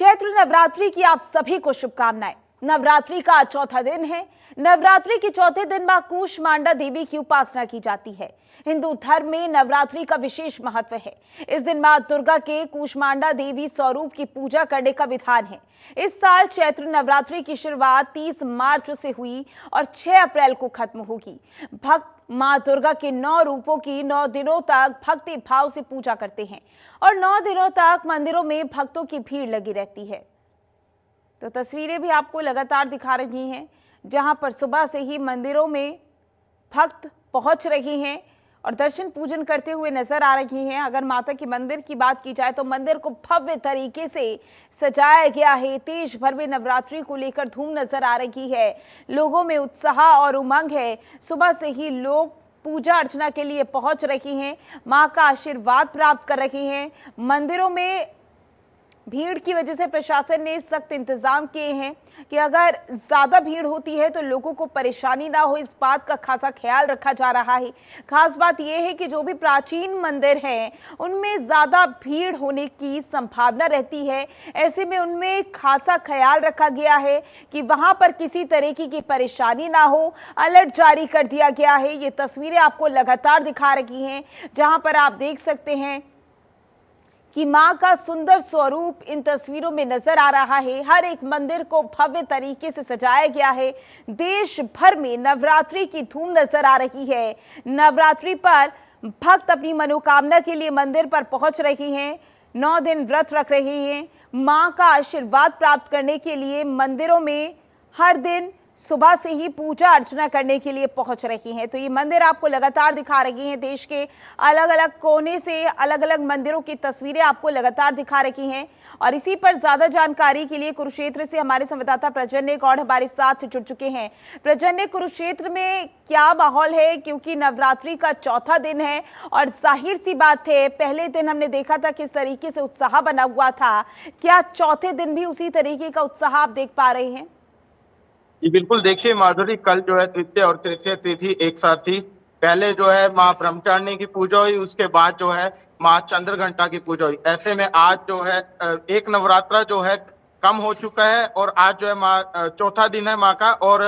चैत्र नवरात्रि की आप सभी को शुभकामनाएं। नवरात्रि का चौथा दिन है। नवरात्रि के चौथे दिन मां कूष्मांडा देवी की उपासना की जाती है। हिंदू धर्म में नवरात्रि का विशेष महत्व है। इस दिन मां दुर्गा के कूष्मांडा देवी स्वरूप की पूजा करने का विधान है। इस साल चैत्र नवरात्रि की शुरुआत 30 मार्च से हुई और 6 अप्रैल को खत्म होगी। भक्त मां दुर्गा के 9 रूपों की 9 दिनों तक भक्ति भाव से पूजा करते हैं और 9 दिनों तक मंदिरों में भक्तों की भीड़ लगी रहती है। तो तस्वीरें भी आपको लगातार दिखा रही हैं, जहां पर सुबह से ही मंदिरों में भक्त पहुंच रहे हैं और दर्शन पूजन करते हुए नजर आ रही हैं। अगर माता के मंदिर की बात की जाए तो मंदिर को भव्य तरीके से सजाया गया है। देश भर में नवरात्रि को लेकर धूम नजर आ रही है। लोगों में उत्साह और उमंग है। सुबह से ही लोग पूजा अर्चना के लिए पहुंच रहे हैं, मां का आशीर्वाद प्राप्त कर रहे हैं। मंदिरों में भीड़ की वजह से प्रशासन ने सख्त इंतजाम किए हैं कि अगर ज्यादा भीड़ होती है तो लोगों को परेशानी ना हो, इस बात का खासा ख्याल रखा जा रहा है। खास बात यह है कि जो भी प्राचीन मंदिर हैं उनमें ज्यादा भीड़ होने की संभावना रहती है। ऐसे में उनमें खासा ख्याल रखा गया है कि वहां पर किसी तरीके की परेशानी ना हो। अलर्ट जारी कर दिया गया है। ये तस्वीरें आपको लगातार दिखा रही हैं, जहां पर आप देख सकते हैं कि मां का सुंदर स्वरूप इन तस्वीरों में नजर आ रहा है। हर एक मंदिर को भव्य तरीके से सजाया गया है। देश भर में नवरात्रि की धूम नजर आ रही है। नवरात्रि पर भक्त अपनी मनोकामना के लिए मंदिर पर पहुंच रहे हैं। 9 दिन व्रत रख रहे हैं। मां का आशीर्वाद प्राप्त करने के लिए मंदिरों में हर दिन सुबह से ही पूजा अर्चना करने के लिए पहुंच रही हैं। तो ये मंदिर आपको लगातार दिखा रही हैं। देश के अलग अलग कोने से अलग अलग मंदिरों की तस्वीरें आपको लगातार दिखा रही हैं। और इसी पर ज्यादा जानकारी के लिए कुरुक्षेत्र से हमारे संवाददाता प्रजन्य गौड़ हमारे साथ जुड़ चुके हैं। प्रजन्य, कुरुक्षेत्र में क्या माहौल है, क्योंकि नवरात्रि का चौथा दिन है और जाहिर सी बात है पहले दिन हमने देखा था किस तरीके से उत्साह बना हुआ था, क्या चौथे दिन भी उसी तरीके का उत्साह आप देख पा रहे हैं? जी बिल्कुल, देखिए माधुरी, कल जो है तृतीय और तृतीय तिथि एक साथ थी। पहले जो है माँ ब्रह्मचारिणी की पूजा हुई, उसके बाद जो है माँ चंद्रघंटा की पूजा हुई। ऐसे में आज जो है एक नवरात्रा जो है कम हो चुका है और आज जो है माँ चौथा दिन है माँ का, और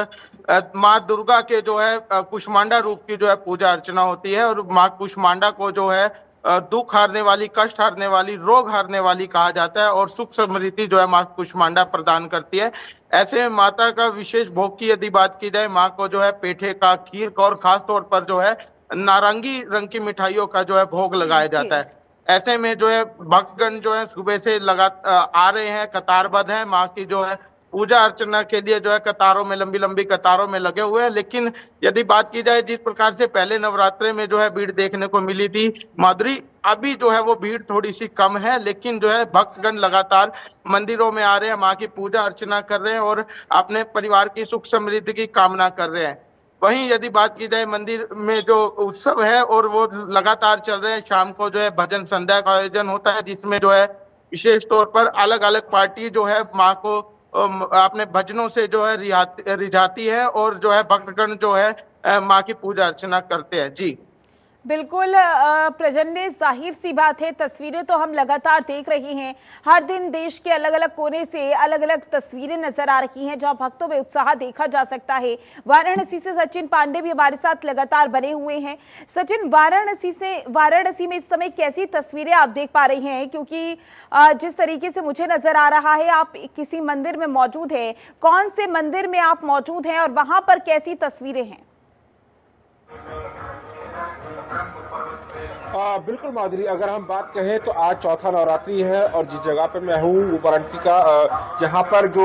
माँ दुर्गा के जो है कूष्मांडा रूप की जो है पूजा अर्चना होती है। और माँ कूष्मांडा को जो है दुख हारने वाली, कष्ट हारने वाली, रोग हारने वाली कहा जाता है और सुख समृद्धि जो है माँ कूष्मांडा प्रदान करती है। ऐसे में माता का विशेष भोग की यदि बात की जाए, माँ को जो है पेठे का, खीर का और खास तौर पर जो है नारंगी रंग की मिठाइयों का जो है भोग लगाया जाता है। ऐसे में जो है भक्तगण जो है सुबह से आ रहे हैं, कतारबद्ध है, माँ की जो है पूजा अर्चना के लिए जो है कतारों में, लंबी लंबी कतारों में लगे हुए हैं। लेकिन यदि बात की जाए जिस प्रकार से पहले नवरात्रे में जो है भीड़ देखने को मिली थी माधुरी, अभी जो है वो भीड़ थोड़ी सी कम है। लेकिन जो है भक्तगण लगातार मंदिरों में आ रहे हैं, माँ की पूजा अर्चना कर रहे हैं और अपने परिवार की सुख समृद्धि की कामना कर रहे हैं। वहीं यदि बात की जाए मंदिर में जो उत्सव है और वो लगातार चल रहे हैं। शाम को जो है भजन संध्या का आयोजन होता है, जिसमें जो है विशेष तौर पर अलग अलग पार्टी जो है माँ को अपने भजनों से जो है रिझाती है और जो है भक्तगण जो है माँ की पूजा अर्चना करते हैं। जी बिल्कुल प्रजन्य, जाहिर सी बात है तस्वीरें तो हम लगातार देख रहे हैं। हर दिन देश के अलग अलग कोने से अलग अलग तस्वीरें नजर आ रही हैं जहां भक्तों में उत्साह देखा जा सकता है। वाराणसी से सचिन पांडे भी हमारे साथ लगातार बने हुए हैं। सचिन, वाराणसी में इस समय कैसी तस्वीरें आप देख पा रहे हैं, क्योंकि जिस तरीके से मुझे नजर आ रहा है आप किसी मंदिर में मौजूद है। कौन से मंदिर में आप मौजूद हैं और वहां पर कैसी तस्वीरें हैं? बिल्कुल माधुरी, अगर हम बात कहें तो आज चौथा नवरात्रि है और जिस जगह पे मैं हूँ वो वाराणसी का यहाँ पर जो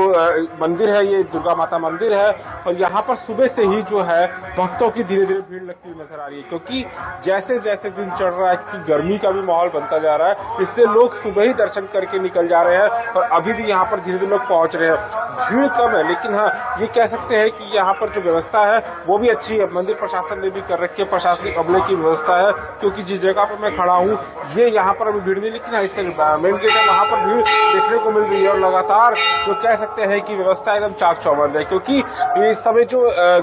मंदिर है ये दुर्गा माता मंदिर है और यहाँ पर सुबह से ही जो है भक्तों की धीरे धीरे भीड़ लगती हुई नजर आ रही है, क्योंकि जैसे जैसे दिन चढ़ रहा है कि गर्मी का भी माहौल बनता जा रहा है, इससे लोग सुबह ही दर्शन करके निकल जा रहे हैं और अभी भी यहाँ पर धीरे धीरे लोग पहुंच रहे हैं। भीड़ कम है, लेकिन हाँ ये कह सकते हैं कि यहाँ पर जो व्यवस्था है वो भी अच्छी है। मंदिर प्रशासन ने भी कर रखी है प्रशासनिक अमले की व्यवस्था है, क्योंकि जिस जगह जगह पर मैं खड़ा हूँ ये यहाँ पर अभी भीड़ नहीं, लेकिन इसका मेन गेट है वहाँ पर भीड़ देखने को मिल रही है और लगातार जो कह सकते हैं कि व्यवस्था एकदम चाक चौबंद है, क्योंकि इस समय जो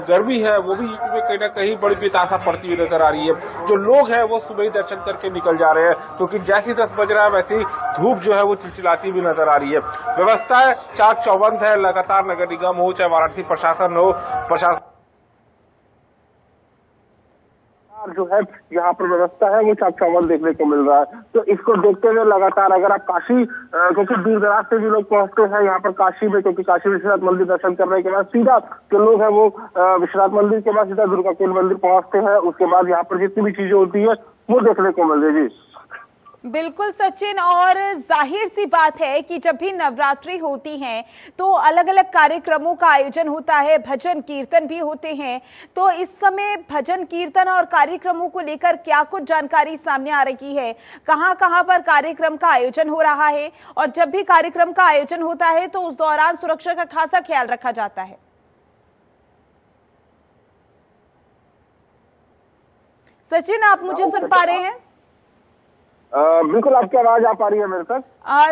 गर्मी है वो भी यूपी में कहीं ना कहीं बड़ी बेतासा पड़ती हुई नजर आ रही है। जो लोग हैं वो सुबह ही दर्शन करके निकल जा रहे हैं, क्योंकि जैसे ही 10 बज रहा है वैसे ही धूप जो है वो चिलचिलाती हुई नजर आ रही है। व्यवस्था चाक चौबंद है, लगातार नगर निगम हो चाहे वाराणसी प्रशासन हो, प्रशासन जो है यहाँ पर व्यवस्था है वो चाक चौबंद देखने को मिल रहा है। तो इसको देखते हुए लगातार अगर आप काशी, क्योंकि दूर दराज से भी लोग पहुंचते हैं यहाँ पर काशी में, क्योंकि काशी विश्वनाथ मंदिर दर्शन करने के बाद सीधा जो लोग हैं वो विश्वनाथ मंदिर के बाद सीधा दुर्गा कुंड मंदिर पहुंचते हैं। उसके बाद यहाँ पर जितनी भी चीजें होती है वो देखने को मिल रही है। जी बिल्कुल सचिन, और जाहिर सी बात है कि जब भी नवरात्रि होती हैं तो अलग अलग कार्यक्रमों का आयोजन होता है, भजन कीर्तन भी होते हैं। तो इस समय भजन कीर्तन और कार्यक्रमों को लेकर क्या कुछ जानकारी सामने आ रही है, कहां कहां पर कार्यक्रम का आयोजन हो रहा है, और जब भी कार्यक्रम का आयोजन होता है तो उस दौरान सुरक्षा का खासा ख्याल रखा जाता है? सचिन, आप मुझे सुन पा रहे हैं? बिल्कुल, आपकी आवाज आ पा रही है मेरे तक?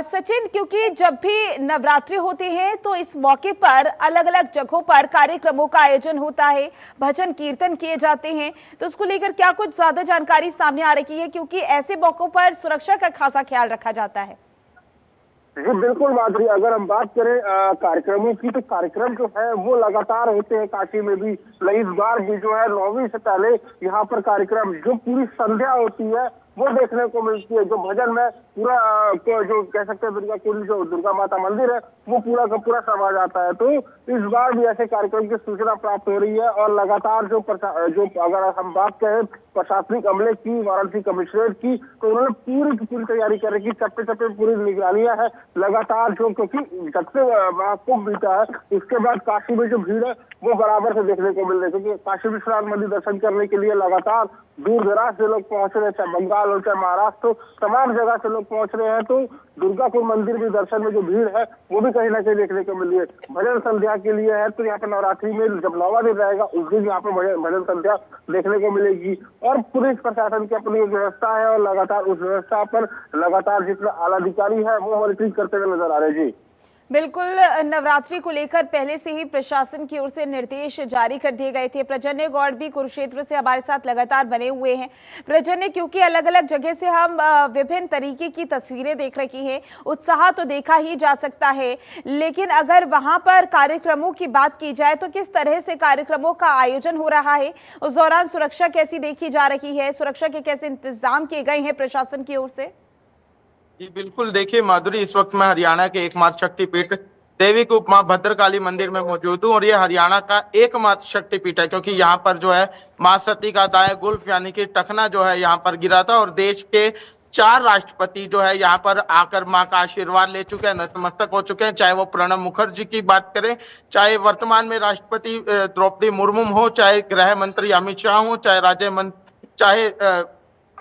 सचिन, क्योंकि जब भी नवरात्रि होते हैं तो इस मौके पर अलग अलग जगहों पर कार्यक्रमों का आयोजन होता है, भजन कीर्तन किए जाते हैं, तो उसको लेकर क्या कुछ ज्यादा जानकारी सामने आ रही है, क्योंकि ऐसे मौकों पर सुरक्षा का खासा ख्याल रखा जाता है? जी बिल्कुल माधुरी, अगर हम बात करें कार्यक्रमों की तो कार्यक्रम जो है वो लगातार होते हैं काशी में भी। इस बार भी जो है 9वीं से पहले यहाँ पर कार्यक्रम जो पूरी संध्या होती है वो देखने को मिलती है। जो भजन में पूरा जो कह सकते हैं दुर्गा कुंड जो दुर्गा माता मंदिर है वो पूरा का पूरा समा जाता है। तो इस बार भी ऐसे कार्यक्रम की सूचना प्राप्त हो रही है और लगातार जो अगर हम बात करें प्रशासनिक अमले की, वाराणसी कमिश्नरेट की, तो उन्होंने पूरी तैयारी कर रखी, चप्पे चप्पे पूरी निगरानियां है लगातार। जो क्योंकि जब से महाकुंभ बीता है इसके बाद काशी में जो भीड़ है वो बराबर से देखने को मिल रही है, क्योंकि काशी विश्वनाथ मंदिर दर्शन करने के लिए लगातार दूर दराज से लोग पहुंच रहे हैं, चाहे बंगाल हो चाहे महाराष्ट्र, तमाम जगह से लोग पहुंच रहे हैं। तो दुर्गा कुंड मंदिर भी दर्शन में जो भीड़ है वो भी कहीं ना कहीं देखने को मिली है। भजन संध्या के लिए है तो यहाँ पर नवरात्रि में जब 9वां दिन रहेगा उस दिन यहाँ पर भजन संध्या देखने को मिलेगी। और पुलिस प्रशासन की अपनी एक व्यवस्था है और लगातार उस व्यवस्था पर लगातार जितने आला अधिकारी है वो मॉनिटरिंग करते हुए नजर आ रहे हैं। जी बिल्कुल, नवरात्रि को लेकर पहले से ही प्रशासन की ओर से निर्देश जारी कर दिए गए थे। प्रजन्य गौड़ भी कुरुक्षेत्र से हमारे साथ लगातार बने हुए हैं। प्रजन्य, क्योंकि अलग अलग जगह से हम विभिन्न तरीके की तस्वीरें देख रही हैं, उत्साह तो देखा ही जा सकता है, लेकिन अगर वहां पर कार्यक्रमों की बात की जाए तो किस तरह से कार्यक्रमों का आयोजन हो रहा है, उस दौरान सुरक्षा कैसी देखी जा रही है, सुरक्षा के कैसे इंतजाम किए गए हैं प्रशासन की ओर से? जी बिल्कुल, देखिए माधुरी, इस वक्त मैं हरियाणा के एकमात्र शक्तिपीठ देवी कूप मां भद्रकाली मंदिर में मौजूद हूँ और ये हरियाणा का एकमात्र शक्तिपीठ है, क्योंकि यहाँ पर जो है मां सती का दाएं गुल्फ यानी कि टखना जो है यहाँ पर गिरा था और देश के 4 राष्ट्रपति जो है यहाँ पर आकर मां का आशीर्वाद ले चुके हैं, नतमस्तक हो चुके हैं। चाहे वो प्रणब मुखर्जी की बात करें, चाहे वर्तमान में राष्ट्रपति द्रौपदी मुर्मू हो, चाहे गृह मंत्री अमित शाह हो, चाहे राज्य मंत्री, चाहे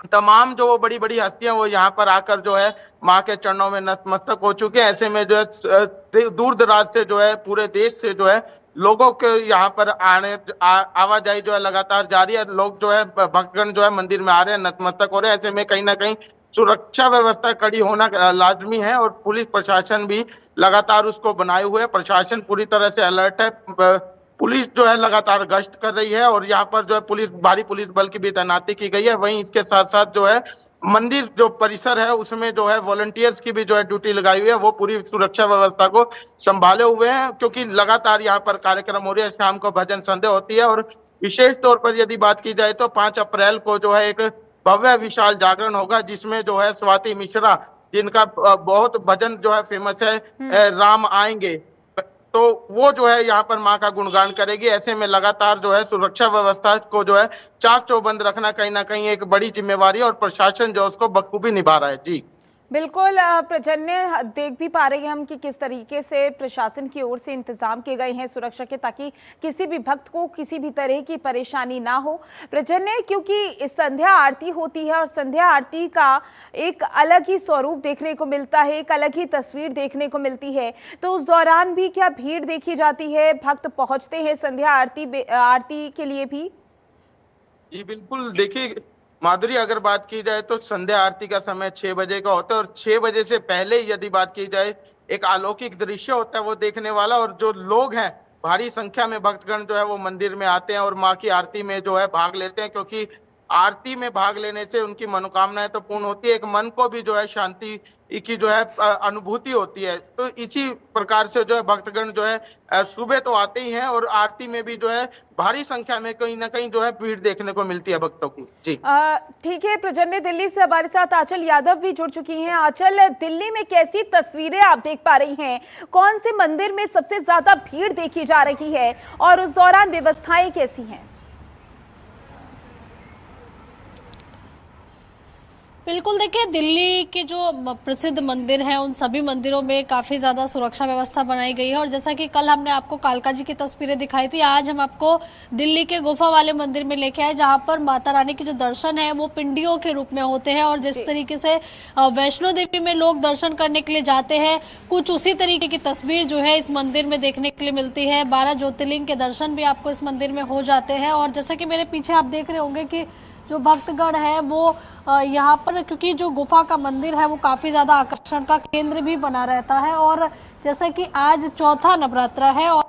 तमाम जो वो बड़ी बड़ी हस्तियां वो यहाँ पर आकर जो है माँ के चरणों में नतमस्तक हो चुके हैं। ऐसे में जो है दूर दराज से जो है पूरे देश से जो है लोगों के यहाँ पर आवाजाही जो है लगातार जारी है। लोग जो है भक्तगण जो है मंदिर में आ रहे हैं, नतमस्तक हो रहे हैं। ऐसे में कहीं ना कहीं सुरक्षा व्यवस्था कड़ी होना लाजमी है और पुलिस प्रशासन भी लगातार उसको बनाए हुए है। प्रशासन पूरी तरह से अलर्ट है। पुलिस जो है लगातार गश्त कर रही है और यहाँ पर जो है भारी पुलिस बल की भी तैनाती की गई है। वहीं इसके साथ साथ जो है मंदिर जो परिसर है उसमें जो है वॉलंटियर्स की भी जो है ड्यूटी लगाई हुई है, वो पूरी सुरक्षा व्यवस्था को संभाले हुए हैं, क्योंकि लगातार यहाँ पर कार्यक्रम हो रहे हैं। शाम को भजन संध्या होती है और विशेष तौर पर यदि बात की जाए तो 5 अप्रैल को जो है एक भव्य विशाल जागरण होगा, जिसमें जो है स्वाति मिश्रा, जिनका बहुत भजन जो है फेमस है, राम आएंगे, तो वो जो है यहाँ पर माँ का गुणगान करेगी। ऐसे में लगातार जो है सुरक्षा व्यवस्था को जो है चाक चौबंद रखना कहीं ना कहीं एक बड़ी जिम्मेवारी है और प्रशासन जो उसको बखूबी निभा रहा है। जी बिल्कुल, प्रजन्य, देख भी पा रहे हैं हम कि किस तरीके से प्रशासन की ओर से इंतजाम किए गए हैं सुरक्षा के, ताकि किसी भी भक्त को किसी भी तरह की परेशानी ना हो। प्रजन्य, क्योंकि संध्या आरती होती है और संध्या आरती का एक अलग ही स्वरूप देखने को मिलता है, एक अलग ही तस्वीर देखने को मिलती है, तो उस दौरान भी क्या भीड़ देखी जाती है, भक्त पहुंचते हैं संध्या आरती के लिए भी? जी बिल्कुल, देखिए माधुरी, अगर बात की जाए तो संध्या आरती का समय 6 बजे का होता है, और 6 बजे से पहले यदि बात की जाए एक अलौकिक दृश्य होता है वो देखने वाला, और जो लोग हैं भारी संख्या में भक्तगण जो है वो मंदिर में आते हैं और माँ की आरती में जो है भाग लेते हैं, क्योंकि आरती में भाग लेने से उनकी मनोकामनाएं तो पूर्ण होती है, एक मन को भी जो है शांति की जो है अनुभूति होती है। तो इसी प्रकार से जो है भक्तगण जो है सुबह तो आते ही हैं, और आरती में भी जो है भारी संख्या में कहीं ना कहीं जो है भीड़ देखने को मिलती है भक्तों की। जी ठीक है, प्रजन्य दिल्ली से हमारे साथ आंचल यादव भी जुड़ चुकी हैं। आंचल, दिल्ली में कैसी तस्वीरें आप देख पा रही हैं? कौन से मंदिर में सबसे ज्यादा भीड़ देखी जा रही है और उस दौरान व्यवस्थाएं कैसी हैं? बिल्कुल, देखिए दिल्ली के जो प्रसिद्ध मंदिर हैं उन सभी मंदिरों में काफ़ी ज़्यादा सुरक्षा व्यवस्था बनाई गई है। और जैसा कि कल हमने आपको कालका जी की तस्वीरें दिखाई थी, आज हम आपको दिल्ली के गुफा वाले मंदिर में लेके आए, जहां पर माता रानी के जो दर्शन है वो पिंडियों के रूप में होते हैं। और जिस तरीके से वैष्णो देवी में लोग दर्शन करने के लिए जाते हैं, कुछ उसी तरीके की तस्वीर जो है इस मंदिर में देखने के लिए मिलती है। 12 ज्योतिर्लिंग के दर्शन भी आपको इस मंदिर में हो जाते हैं। और जैसा कि मेरे पीछे आप देख रहे होंगे कि जो भक्तगण है वो यहाँ पर, क्योंकि जो गुफा का मंदिर है वो काफ़ी ज़्यादा आकर्षण का केंद्र भी बना रहता है। और जैसा कि आज चौथा नवरात्रा है और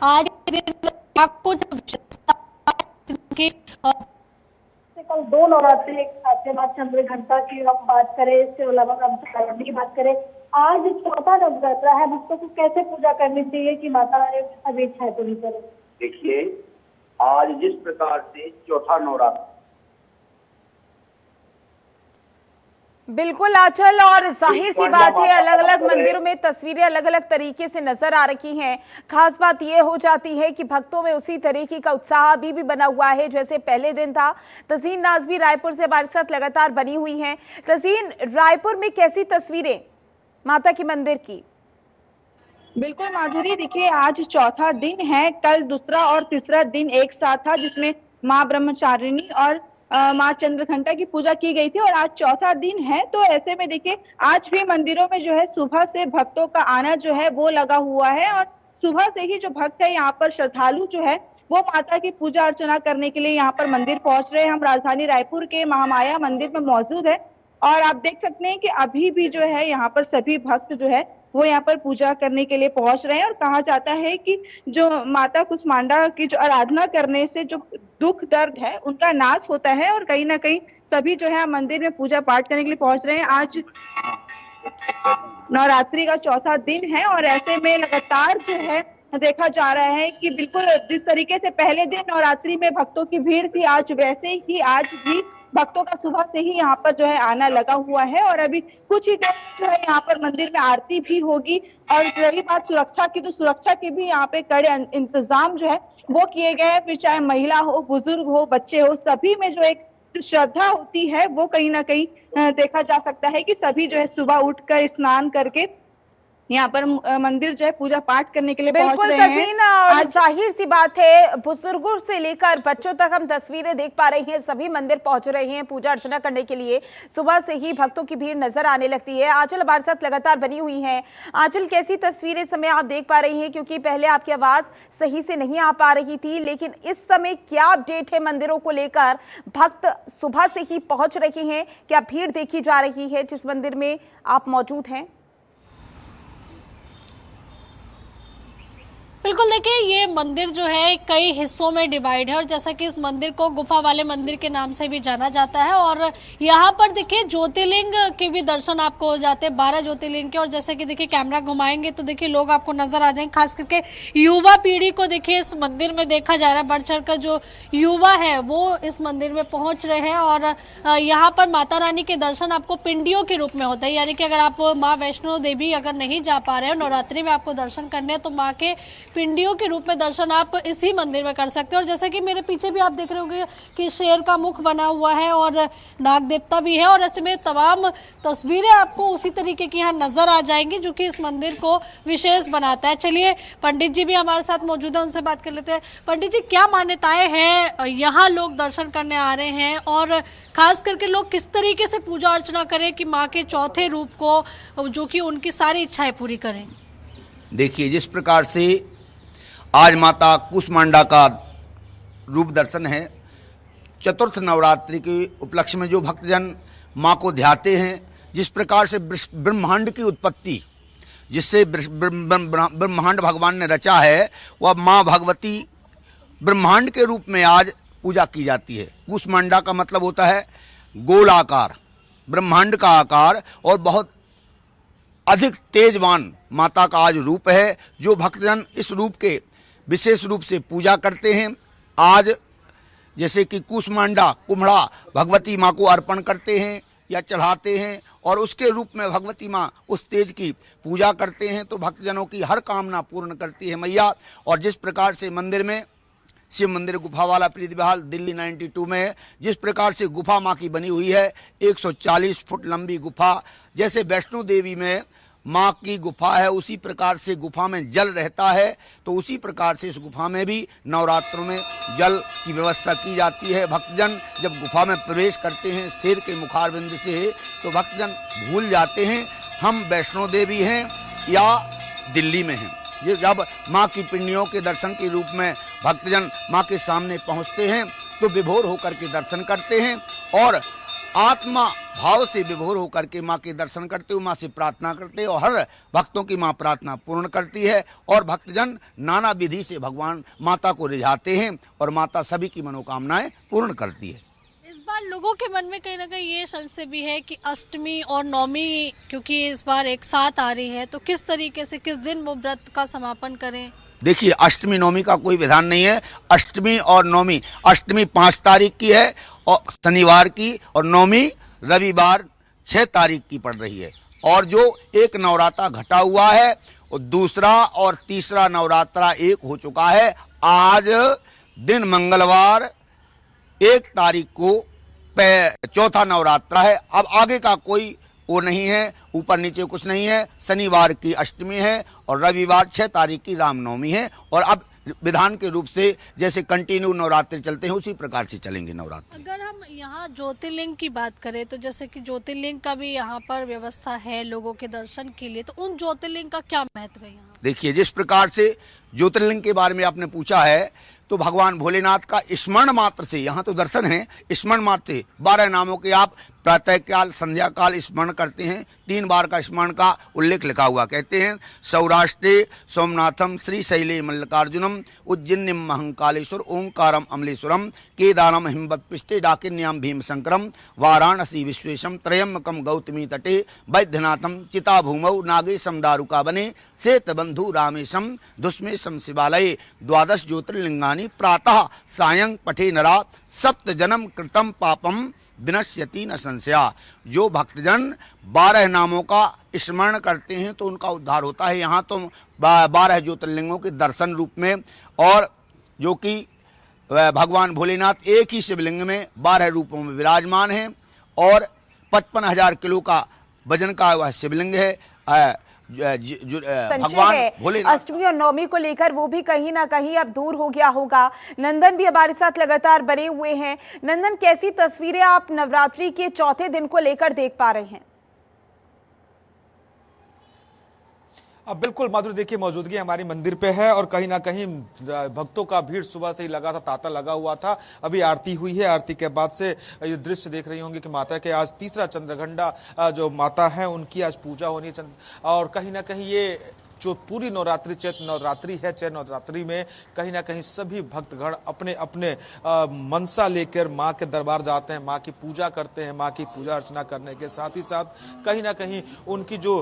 आज के दिन आपको कल 2 नवरात्रि एक साथ माँ चंद्र घंटा की हम बात करें, इसके अलावा हम की बात करें, आज चौथा नवरात्रा है। भक्तों को कैसे पूजा करनी चाहिए कि माता रानी सभी इच्छाएं पूरी करें? देखिए, आज जिस प्रकार से चौथा नवरात्र, बिल्कुल आंचल, और जाहिर सी बात है अलग अलग मंदिरों में तस्वीरें अलग अलग तरीके से नजर आ रही हैं। खास बात यह हो जाती है कि भक्तों में उसी तरीके का उत्साह अभी भी बना हुआ है जैसे पहले दिन था। तज़ीन नाज भी रायपुर से हमारे साथ लगातार बनी हुई हैं। तज़ीन, रायपुर में कैसी तस्वीरें माता के मंदिर की? बिल्कुल माधुरी, देखिए आज चौथा दिन है, कल दूसरा और तीसरा दिन एक साथ था जिसमें माँ ब्रह्मचारिणी और माँ चंद्रघंटा की पूजा की गई थी, और आज चौथा दिन है। तो ऐसे में देखिए आज भी मंदिरों में जो है सुबह से भक्तों का आना जो है वो लगा हुआ है, और सुबह से ही जो भक्त है यहाँ पर श्रद्धालु जो है वो माता की पूजा अर्चना करने के लिए यहाँ पर मंदिर पहुंच रहे हैं। हम राजधानी रायपुर के महामाया मंदिर में मौजूद है और आप देख सकते हैं कि अभी भी जो है यहाँ पर सभी भक्त जो है वो यहाँ पर पूजा करने के लिए पहुंच रहे हैं। और कहा जाता है कि जो माता कुष्मांडा की जो आराधना करने से जो दुख दर्द है उनका नाश होता है, और कहीं ना कहीं सभी जो है मंदिर में पूजा पाठ करने के लिए पहुंच रहे हैं। आज नवरात्रि का चौथा दिन है और ऐसे में लगातार जो है देखा जा रहा है कि बिल्कुल जिस तरीके से पहले दिन नवरात्रि में भक्तों की भीड़ थी, आज वैसे ही आज भी भक्तों का सुबह से ही यहाँ पर जो है आना लगा हुआ है। और अभी कुछ ही देर में जो है यहाँ पर मंदिर में आरती भी होगी। और रही बात सुरक्षा की, तो सुरक्षा के भी यहाँ पे कड़े इंतजाम जो है वो किए गए हैं। फिर चाहे महिला हो, बुजुर्ग हो, बच्चे हो, सभी में जो एक श्रद्धा होती है वो कहीं ना कहीं देखा जा सकता है कि सभी जो है सुबह उठकर स्नान करके यहाँ पर मंदिर जो है पूजा पाठ करने के लिए पहुंच रहे हैं। बिल्कुल और जाहिर सी बात है बुजुर्गों से लेकर बच्चों तक हम तस्वीरें देख पा रहे हैं, सभी मंदिर पहुंच रहे हैं पूजा अर्चना करने के लिए। सुबह से ही भक्तों की भीड़ नजर आने लगती है। आंचल हमारे साथ लगातार बनी हुई है। आंचल, कैसी तस्वीरें समय आप देख पा रही हैं? क्योंकि पहले आपकी आवाज सही से नहीं आ पा रही थी, लेकिन इस समय क्या अपडेट है मंदिरों को लेकर? भक्त सुबह से ही पहुंच रहे हैं, क्या भीड़ देखी जा रही है जिस मंदिर में आप मौजूद हैं? बिल्कुल, देखिए ये मंदिर जो है कई हिस्सों में डिवाइड है और जैसा कि इस मंदिर को गुफा वाले मंदिर के नाम से भी जाना जाता है। और यहाँ पर देखिए ज्योतिर्लिंग के भी दर्शन आपको हो जाते हैं, 12 ज्योतिर्लिंग के। और जैसे कि देखिए कैमरा घुमाएंगे तो देखिए लोग आपको नजर आ जाएंगे, खास करके युवा पीढ़ी को देखिए इस मंदिर में देखा जा रहा है। बढ़ चढ़ कर जो युवा है वो इस मंदिर में पहुंच रहे हैं। और यहाँ पर माता रानी के दर्शन आपको पिंडियों के रूप में होते हैं, यानी कि अगर आप माँ वैष्णो देवी अगर नहीं जा पा रहे हो, नवरात्रि में आपको दर्शन करने हैं, तो माँ के पिंडियों के रूप में दर्शन आप इसी मंदिर में कर सकते हैं। और जैसे कि मेरे पीछे भी आप देख रहे होंगे कि शेर का मुख बना हुआ है और नाग देवता भी है। और ऐसे में तमाम तस्वीरें आपको उसी तरीके की यहाँ नजर आ जाएंगी जो कि इस मंदिर को विशेष बनाता है। चलिए पंडित जी भी हमारे साथ मौजूद है, उनसे बात कर लेते हैं। पंडित जी, क्या मान्यताएं हैं, यहाँ लोग दर्शन करने आ रहे हैं और खास करके लोग किस तरीके से पूजा अर्चना करें कि माँ के चौथे रूप को जो कि उनकी सारी इच्छाएं पूरी करें? देखिए, जिस प्रकार से आज माता कुष्मांडा का रूप दर्शन है, चतुर्थ नवरात्रि के उपलक्ष्य में जो भक्तजन माँ को ध्याते हैं, जिस प्रकार से ब्रह्मांड की उत्पत्ति, जिससे ब्रह्मांड भगवान ने रचा है, वह माँ भगवती ब्रह्मांड के रूप में आज पूजा की जाती है। कूष्मांडा का मतलब होता है गोलाकार, ब्रह्मांड का आकार, और बहुत अधिक तेजवान माता का आज रूप है, जो भक्तजन इस रूप के विशेष रूप से पूजा करते हैं। आज जैसे कि कूष्मांडा कुम्हड़ा भगवती माँ को अर्पण करते हैं या चढ़ाते हैं, और उसके रूप में भगवती माँ उस तेज की पूजा करते हैं, तो भक्तजनों की हर कामना पूर्ण करती है मैया। और जिस प्रकार से मंदिर में, शिव मंदिर गुफा वाला प्रीति विहार दिल्ली 92 में है, जिस प्रकार से गुफा माँ की बनी हुई है, 140 फुट लंबी गुफा, जैसे वैष्णो देवी में माँ की गुफा है, उसी प्रकार से गुफा में जल रहता है, तो उसी प्रकार से इस गुफा में भी नवरात्रों में जल की व्यवस्था की जाती है। भक्तजन जब गुफा में प्रवेश करते हैं शेर के मुखारविंद से, तो भक्तजन भूल जाते हैं हम वैष्णो देवी हैं या दिल्ली में हैं। ये जब माँ की पिंडियों के दर्शन के रूप में भक्तजन माँ के सामने पहुँचते हैं, तो विभोर होकर के दर्शन करते हैं, और आत्मा भाव से विभोर होकर के माँ के दर्शन करते हुए माँ से प्रार्थना करते हैं, और हर भक्तों की माँ प्रार्थना पूर्ण करती है, और भक्तजन नाना विधि से भगवान माता को रिझाते हैं, और माता सभी की मनोकामनाएं पूर्ण करती है। इस बार लोगों के मन में कहीं ना कहीं ये संशय भी है कि अष्टमी और नवमी क्योंकि इस बार एक साथ आ रही है, तो किस तरीके से किस दिन वो व्रत का समापन करें? देखिए, अष्टमी नवमी का कोई विधान नहीं है। अष्टमी और नवमी, अष्टमी 5 तारीख की है और शनिवार की, और नवमी रविवार 6 तारीख की पड़ रही है। और जो एक नवरात्रा घटा हुआ है, और दूसरा और तीसरा नवरात्रा एक हो चुका है। आज दिन मंगलवार 1 तारीख को चौथा नवरात्रा है। अब आगे का कोई वो नहीं है, ऊपर नीचे कुछ नहीं है। शनिवार की अष्टमी है और रविवार 6 तारीख की रामनवमी है, और अब विधान के रूप से जैसे कंटिन्यू नवरात्र चलते हैं, उसी प्रकार से चलेंगे नवरात्र। अगर हम यहाँ ज्योतिर्लिंग की बात करें, तो जैसे कि ज्योतिर्लिंग का भी यहाँ पर व्यवस्था है लोगों के दर्शन के लिए, तो उन ज्योतिर्लिंग का क्या महत्व है यहाँ? देखिए, जिस प्रकार से ज्योतिर्लिंग के बारे में आपने पूछा है, तो भगवान भोलेनाथ का स्मरण मात्र से, यहाँ तो दर्शन है, स्मरण मात्र से 12 नामों के आप प्रातः काल संध्या काल स्मरण करते हैं। 3 बार का स्मरण का उल्लेख लिखा हुआ, कहते हैं सौराष्ट्रे सोमनाथम श्रीशैले मल्लिकार्जुनम उज्जैन्यम महंकालेश्वर ओंकारम अमलेश्वरम केदारम हिमवत पृष्ठे डाकिन्याम भीमशंकरम वाराणसी विश्वेशम त्रयम्बकम गौतमी तटे वैद्यनाथम चिताभूमौ नागेशम दारुकावने श्वेतबंधु रामेशम दुष्मेशम शिवालये 12 ज्योतिर्लिंगानि प्रातः सायं पठे नरा 7 जन्म कृतम पापम विनश्यति न संशया। जो भक्तजन 12 नामों का स्मरण करते हैं तो उनका उद्धार होता है। यहाँ तो 12 ज्योतिर्लिंगों के दर्शन रूप में, और जो कि भगवान भोलेनाथ एक ही शिवलिंग में 12 रूपों में विराजमान हैं, और 55,000 किलो का वजन का वह शिवलिंग है। भगवान भोलेनाथ अष्टमी और नवमी को लेकर वो भी कहीं ना कहीं अब दूर हो गया होगा। नंदन भी हमारे साथ लगातार बने हुए हैं। नंदन, कैसी तस्वीरें आप नवरात्रि के चौथे दिन को लेकर देख पा रहे हैं? अब बिल्कुल माधुरी, देखिए मौजूदगी हमारी मंदिर पे है, और कहीं ना कहीं भक्तों का भीड़ सुबह से ही लगा था, तांता लगा हुआ था। अभी आरती हुई है, आरती के बाद से ये दृश्य देख रही होंगे कि माता के आज तीसरा चंद्रघंटा जो माता है उनकी आज पूजा होनी है। और कहीं ना कहीं ये जो पूरी नवरात्रि चैत्र नवरात्रि है, चैत्र नवरात्रि में कहीं ना कहीं सभी भक्तगण अपने अपने मनसा लेकर माँ के दरबार जाते हैं, माँ की पूजा करते हैं। माँ की पूजा अर्चना करने के साथ ही साथ कहीं ना कहीं उनकी जो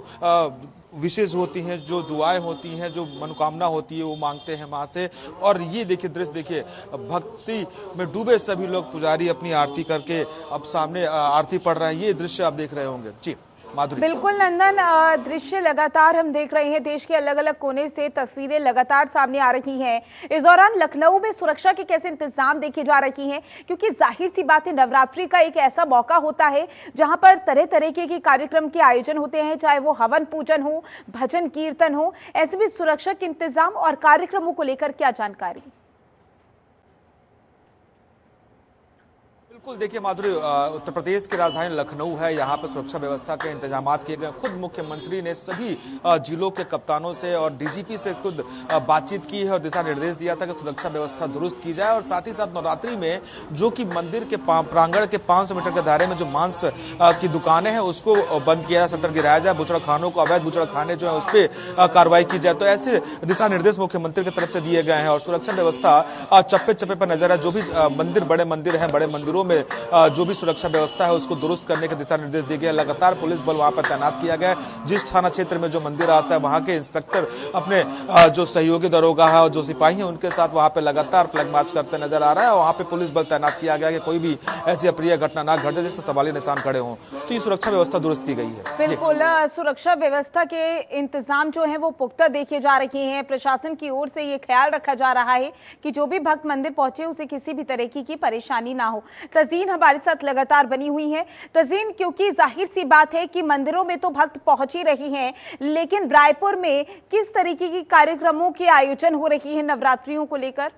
विशेष होती हैं, जो दुआएं होती हैं, जो मनोकामना होती है, वो मांगते हैं माँ से। और ये देखिए दृश्य, देखिए भक्ति में डूबे सभी लोग, पुजारी अपनी आरती करके अब सामने आरती पढ़ रहे हैं। ये दृश्य आप देख रहे होंगे। जी माधुरी। बिल्कुल नंदन, दृश्य लगातार हम देख रहे हैं। देश के अलग अलग कोने से तस्वीरें लगातार सामने आ रही हैं। इस दौरान लखनऊ में सुरक्षा के कैसे इंतजाम देखे जा रही हैं, क्योंकि जाहिर सी बात है नवरात्रि का एक ऐसा मौका होता है जहां पर तरह तरह के कार्यक्रम के आयोजन होते हैं, चाहे वो हवन पूजन हो, भजन कीर्तन हो। ऐसे भी सुरक्षा के इंतजाम और कार्यक्रमों को लेकर क्या जानकारी? बिल्कुल, देखिए माधुरी, उत्तर प्रदेश की राजधानी लखनऊ है। यहाँ पर सुरक्षा व्यवस्था के इंतजाम किए गए। खुद मुख्यमंत्री ने सभी जिलों के कप्तानों से और डीजीपी से खुद बातचीत की है और दिशा निर्देश दिया था कि सुरक्षा व्यवस्था दुरुस्त की जाए। और साथ ही साथ नवरात्रि में जो कि मंदिर के प्रांगण के 500 मीटर के दायरे में जो मांस की दुकानें हैं उसको बंद किया, शटर गिराया जाए, बुचड़खानों को, अवैध बुचड़खाने जो है उस पर कार्रवाई की जाए। तो ऐसे दिशा निर्देश मुख्यमंत्री की तरफ से दिए गए हैं और सुरक्षा व्यवस्था चप्पे चप्पे पर नजर है। जो भी मंदिर, बड़े मंदिर हैं, बड़े मंदिरों में जो भी सुरक्षा व्यवस्था है उसको दुरुस्त करने के दिशा निर्देश दिए गए। लगातार पुलिस बल वहां पर तैनात किया गया है। जिस थाना क्षेत्र में जो मंदिर आता है वहां के इंस्पेक्टर अपने जो सहयोगी दरोगा है और जो सिपाही हैं उनके साथ वहां पे लगातार फ्लैग मार्च करते नजर आ रहा है और वहां पे पुलिस बल तैनात किया गया है कि कोई भी ऐसी अप्रिय घटना ना घटे जिससे सवालिया निशान खड़े हों। तो ये सुरक्षा व्यवस्था दुरुस्त की गई है। बिल्कुल, सुरक्षा व्यवस्था के इंतजाम जो है वो पुख्ता देखे जा रहे हैं। प्रशासन की ओर से ये ख्याल रखा जा रहा है कि जो भी भक्त मंदिर पहुंचे उसे किसी भी तरह की परेशानी ना हो। तज़ीन हमारे साथ लगातार बनी हुई है। तज़ीन, क्योंकि जाहिर सी बात है कि मंदिरों में तो भक्त पहुंच ही रहे हैं, लेकिन रायपुर में किस तरीके के कार्यक्रमों के आयोजन हो रही है नवरात्रियों को लेकर?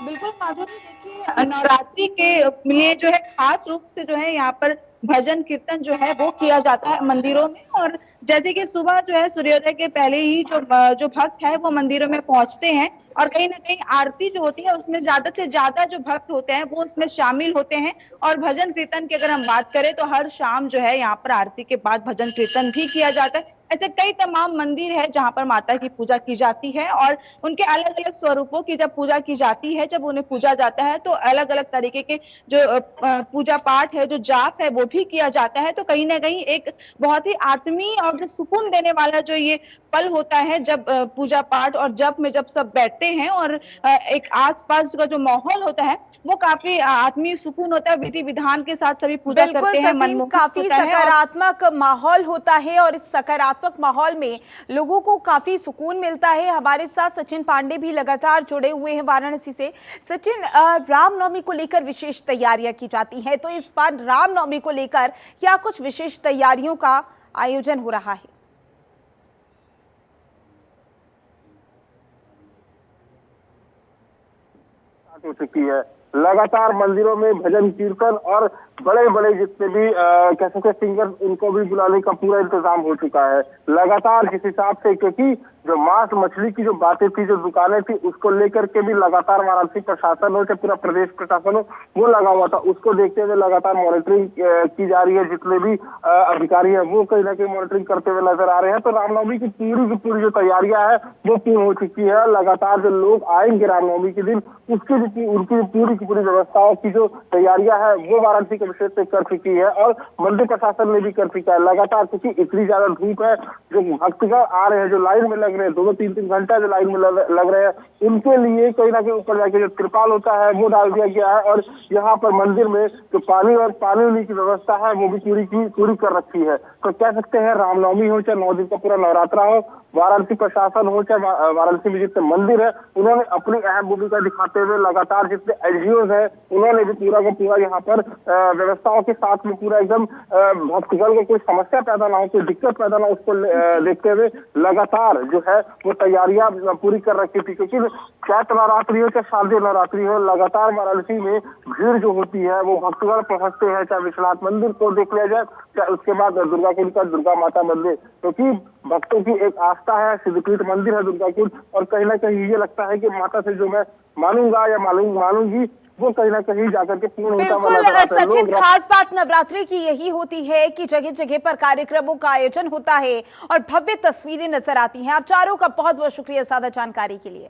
बिल्कुल माधुरी, देखिए नवरात्रि के लिए जो है खास रूप से जो है यहाँ पर भजन कीर्तन जो है वो किया जाता है मंदिरों में। और जैसे कि सुबह जो है सूर्योदय के पहले ही जो भक्त है वो मंदिरों में पहुंचते हैं और कहीं ना कहीं आरती जो होती है उसमें ज्यादा से ज्यादा जो भक्त होते हैं वो उसमें शामिल होते हैं। और भजन कीर्तन की अगर हम बात करें तो हर शाम जो है यहाँ पर आरती के बाद भजन कीर्तन भी किया जाता है। ऐसे कई तमाम मंदिर है जहाँ पर माता की पूजा की जाती है और उनके अलग अलग स्वरूपों की जब पूजा की जाती है, जब उन्हें पूजा जाता है तो अलग अलग तरीके के जो पूजा पाठ है, जो जाप है वो भी किया जाता है। तो कहीं ना कहीं एक बहुत ही आत्मीय और जो सुकून देने वाला जो ये पल होता है जब पूजा पाठ और जप में जब सब बैठते हैं और एक आसपास का जो माहौल होता है वो काफी आत्मीय सुकून होता है। विधि विधान के साथ सभी पूजा करते हैं, मनमोहक काफी सकारात्मक माहौल होता है और इस सकारात्मक माहौल में लोगों को काफी सुकून मिलता है। हमारे साथ सचिन पांडे भी लगातार जुड़े हुए हैं वाराणसी से। सचिन, रामनवमी को लेकर विशेष तैयारियां की जाती हैं, तो इस बार रामनवमी को लेकर क्या कुछ विशेष तैयारियों का आयोजन हो रहा है? हो चुकी है, लगातार मंदिरों में भजन कीर्तन और बड़े बड़े जितने भी कह सकते सिंगर उनको भी बुलाने का पूरा इंतजाम हो चुका है लगातार। जिस हिसाब से, क्योंकि जो मांस मछली की जो बातें थी, जो दुकानें थी, उसको लेकर के भी लगातार वाराणसी प्रशासन हो चाहे पूरा प्रदेश प्रशासन हो वो लगा हुआ था। उसको देखते हुए लगातार मॉनिटरिंग की जा रही है। जितने भी अधिकारी हैं वो कहीं ना कहीं मॉनिटरिंग करते हुए नजर आ रहे हैं। तो रामनवमी की पूरी जो तैयारियां है वो पूर्ण हो चुकी है। लगातार जो लोग आएंगे रामनवमी के दिन उसकी उनकी पूरी व्यवस्थाओं की जो तैयारियां है वो वाराणसी के विषय से कर चुकी है और मंदिर प्रशासन ने भी कर चुका है लगातार। क्योंकि इतनी ज्यादा धूप है, जो भक्तगण आ रहे हैं, जो लाइन में लग रहे हैं, 2-3 घंटा जो लाइन में लग रहे हैं, उनके लिए कहीं ना कहीं ऊपर जाके जो तिरपाल होता है वो डाल दिया गया है। और यहाँ पर मंदिर में जो पानी की व्यवस्था है वो भी पूरी कर रखी है। तो कह सकते हैं रामनवमी हो चाहे 9 दिन का पूरा नवरात्रा हो, वाराणसी प्रशासन हो चाहे वाराणसी में जितने मंदिर है, उन्होंने अपनी अहम भूमिका दिखाते हुए लगातार जितने एनजीओ है उन्होंने भी पूरा का पूरा यहाँ पर व्यवस्थाओं के साथ में पूरा एकदम भक्तगण को कोई समस्या पैदा ना हो, कोई दिक्कत पैदा ना हो, उसको देखते हुए लगातार जो है वो तैयारियां पूरी कर रखी थी। क्योंकि चाहे नवरात्रि हो चाहे शारदीय नवरात्रि हो, लगातार वाराणसी में भीड़ जो होती है वो भक्तगण पहुंचते हैं। चाहे विश्वनाथ मंदिर को देख लिया जाए, चाहे उसके बाद दुर्गाकुंड का दुर्गा माता मंदिर, क्योंकि भक्तों की एक आस्था है, सिद्धपीठ मंदिर है दुर्गाकुंड। और कहीं ना कहीं ये लगता है कि माता से जो मैं मानूंगा या मानूंगी वो कहीं ना कहीं जाकर के पूर्ण होता हुआ नजर आता है। सचिन, खास बात नवरात्रि की यही होती है कि जगह जगह पर कार्यक्रमों का आयोजन होता है और भव्य तस्वीरें नजर आती हैं। आप चारों का बहुत बहुत शुक्रिया सादा जानकारी के लिए।